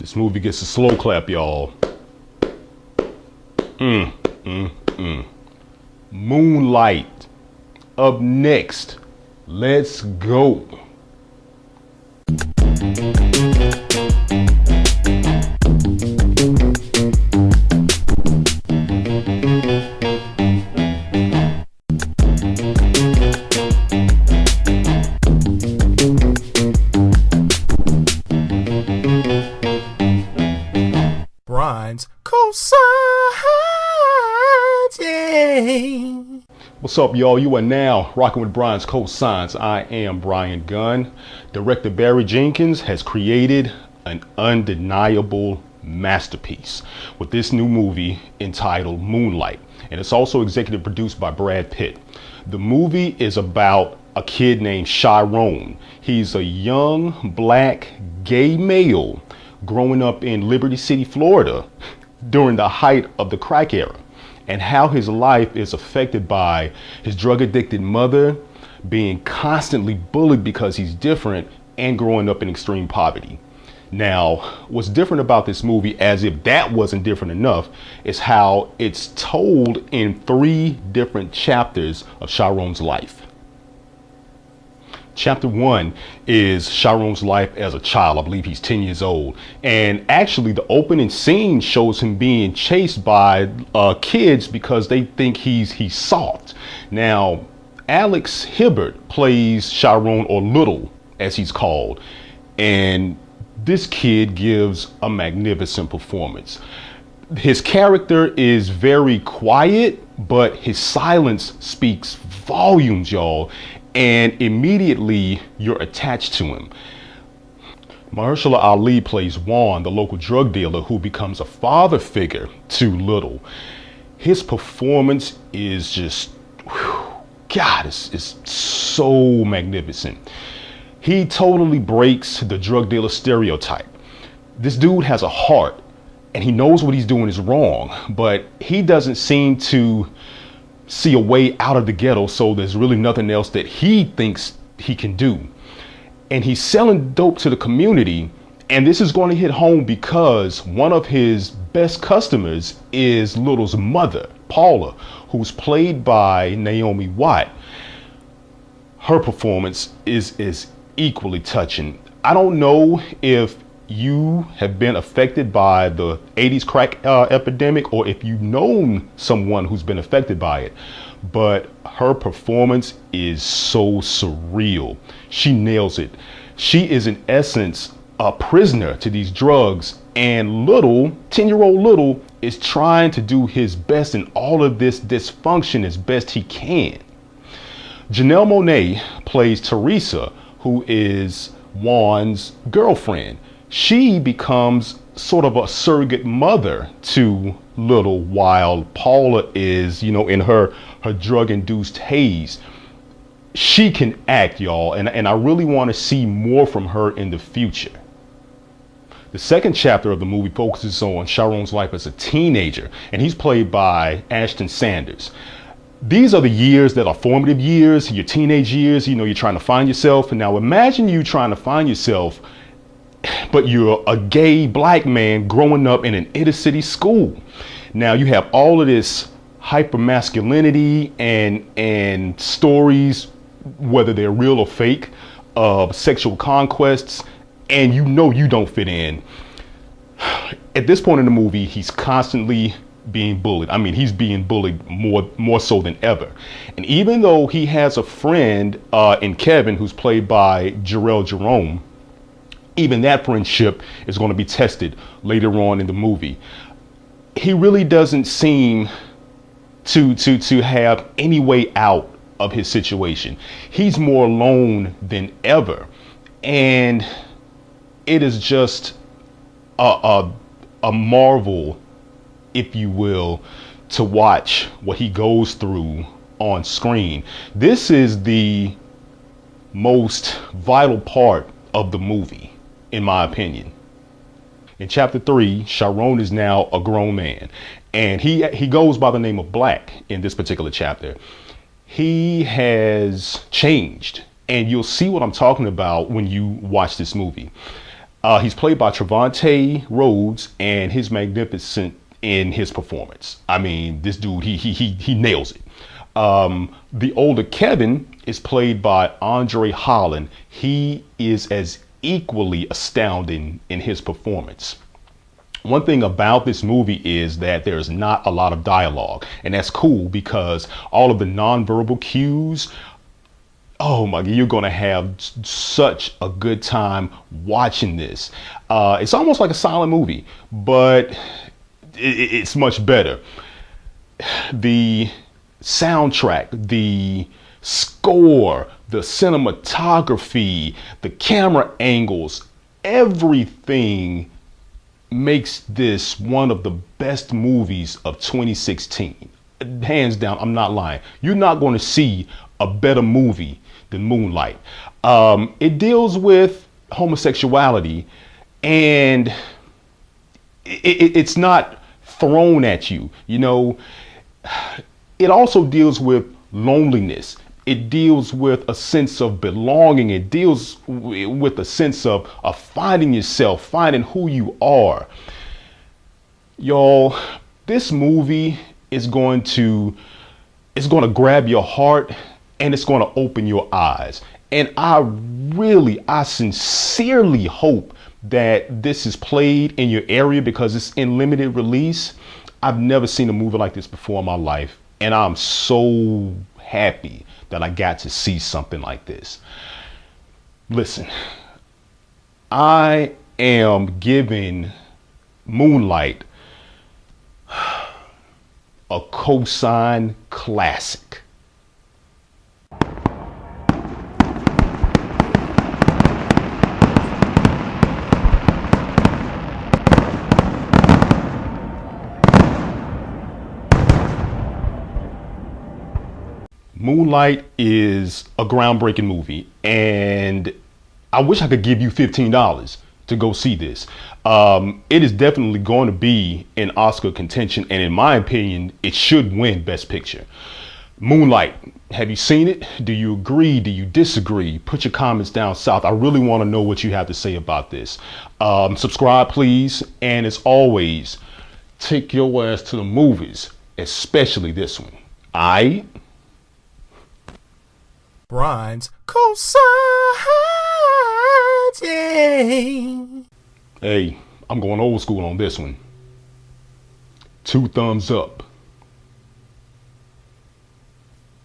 This movie gets a slow clap, y'all. Moonlight. Up next. Let's go. Brian's cosigns. What's up, y'all? You are now rocking with Brian's cosigns. I am Brian Gunn. Director Barry Jenkins has created an undeniable masterpiece with this new movie entitled Moonlight, and it's also executive produced by Brad Pitt. The movie is about a kid named Chiron. He's a young black gay male growing up in Liberty City, Florida during the height of the crack era, and how his life is affected by his drug addicted mother, being constantly bullied because he's different, and growing up in extreme poverty. Now, what's different about this movie, as if that wasn't different enough, is how it's told in 3 different chapters of Chiron's life. Chapter 1 is Chiron's life as a child. I believe he's 10 years old. And actually, the opening scene shows him being chased by kids because they think he's soft. Now, Alex Hibbert plays Chiron, or Little, as he's called. And this kid gives a magnificent performance. His character is very quiet, but his silence speaks volumes, y'all. And immediately you're attached to him. Mahershala Ali plays Juan, the local drug dealer who becomes a father figure to Little. His performance is just, God, it's so magnificent. He totally breaks the drug dealer stereotype. This dude has a heart and he knows what he's doing is wrong, but he doesn't seem to see a way out of the ghetto, so there's really nothing else that he thinks he can do. And he's selling dope to the community, and this is going to hit home because one of his best customers is Little's mother, Paula, who's played by Naomi Watt. Her performance is equally touching. I don't know if you have been affected by the 80s crack epidemic, or if you've known someone who's been affected by it, but her performance is so surreal. She nails it. She is in essence a prisoner to these drugs, and Little, 10-year-old Little, is trying to do his best in all of this dysfunction as best he can. Janelle Monáe plays Teresa, who is Juan's girlfriend. She becomes sort of a surrogate mother to Little, while Paula is, in her drug-induced haze. She can act, y'all, and I really want to see more from her in the future. The second chapter of the movie focuses on Chiron's life as a teenager, and he's played by Ashton Sanders. These are the years that are formative years, your teenage years. You're trying to find yourself. And now imagine you trying to find yourself, but you're a gay black man growing up in an inner city school. Now you have all of this hyper masculinity and stories, whether they're real or fake, of sexual conquests, and you don't fit in. At this point in the movie, he's constantly being bullied. I mean, he's being bullied more so than ever. And even though he has a friend in Kevin, who's played by Jarrell Jerome, even that friendship is going to be tested later on in the movie. He really doesn't seem to have any way out of his situation. He's more alone than ever. And it is just a marvel, if you will, to watch what he goes through on screen. This is the most vital part of the movie, in my opinion. In chapter 3, Chiron is now a grown man, and he goes by the name of Black in this particular chapter. He has changed, and you'll see what I'm talking about when you watch this movie. He's played by Trevante Rhodes, and he's magnificent in his performance. I mean, this dude, he nails it. The older Kevin is played by Andre Holland. He is as equally astounding in his performance. One thing about this movie is that there's not a lot of dialogue, and that's cool because all of the nonverbal cues, oh my God, you're going to have such a good time watching this. It's almost like a silent movie, but it's much better. The soundtrack, the score, the cinematography, the camera angles, everything makes this one of the best movies of 2016. Hands down, I'm not lying. You're not going to see a better movie than Moonlight. It deals with homosexuality, and it's not thrown at you. You know, it also deals with loneliness. It deals with a sense of belonging. It deals with a sense of finding yourself, finding who you are. Y'all, this movie is going to grab your heart, and it's going to open your eyes. And I sincerely hope that this is played in your area because it's in limited release. I've never seen a movie like this before in my life, and I'm so happy that I got to see something like this. Listen, I am giving Moonlight a cosign classic. Moonlight is a groundbreaking movie, and I wish I could give you $15 to go see this. It is definitely going to be in Oscar contention, and in my opinion, it should win Best Picture. Moonlight, have you seen it? Do you agree? Do you disagree? Put your comments down south. I really want to know what you have to say about this. Subscribe, please, and as always, take your ass to the movies, especially this one. Aight? Brian's cosign. Hey, I'm going old school on this one. 2 thumbs up.